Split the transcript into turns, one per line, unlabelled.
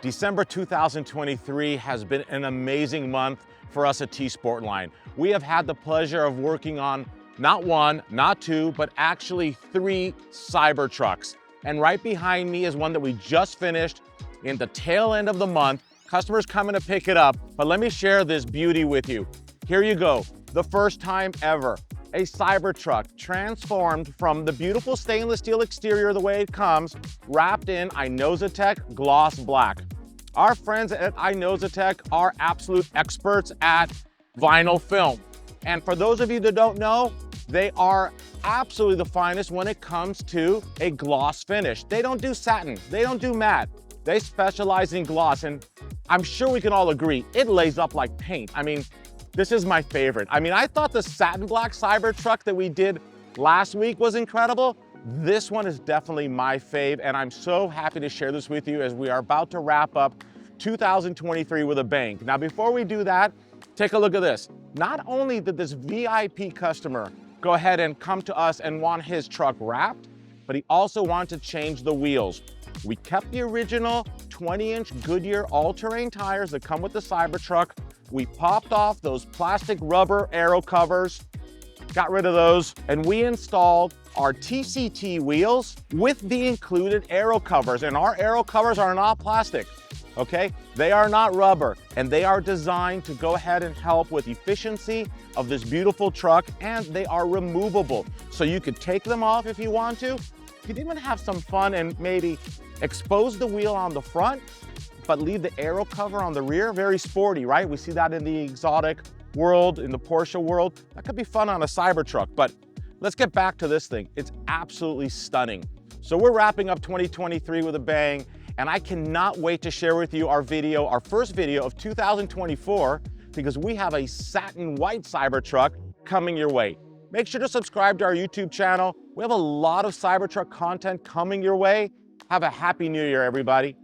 December 2023 has been an amazing month for us at T-sportline. We have had the pleasure of working on not one, not two, but actually 3 Cybertrucks. And right behind me is one that we just finished in the tail end of the month. Customers coming to pick it up, but let me share this beauty with you. Here you go, the first time ever. A Cybertruck transformed from the beautiful stainless steel exterior the way it comes, wrapped in Inozetek gloss black. Our friends at Inozetek are absolute experts at vinyl film. And for those of you that don't know, they are absolutely the finest when it comes to a gloss finish. They don't do satin, they don't do matte. They specialize in gloss, and I'm sure we can all agree, it lays up like paint. I mean, this is my favorite. I mean, I thought the satin black Cybertruck that we did last week was incredible. This one is definitely my fave, and I'm so happy to share this with you as we are about to wrap up 2023 with a bang. Now, before we do that, take a look at this. Not only did this VIP customer go ahead and come to us and want his truck wrapped, but he also wanted to change the wheels. We kept the original 20-inch Goodyear all-terrain tires that come with the Cybertruck. We popped off those plastic rubber aero covers, got rid of those, and we installed our TCT wheels with the included aero covers. And our aero covers are not plastic, okay? They are not rubber, and they are designed to go ahead and help with efficiency of this beautiful truck, and they are removable. So you could take them off if you want to. You could even have some fun and maybe expose the wheel on the front, but leave the aero cover on the rear. Very sporty, right? We see that in the exotic world, in the Porsche world. That could be fun on a Cybertruck, but let's get back to this thing. It's absolutely stunning. So we're wrapping up 2023 with a bang, and I cannot wait to share with you our video, our first video of 2024, because we have a satin white Cybertruck coming your way. Make sure to subscribe to our YouTube channel. We have a lot of Cybertruck content coming your way. Have a happy new year, everybody.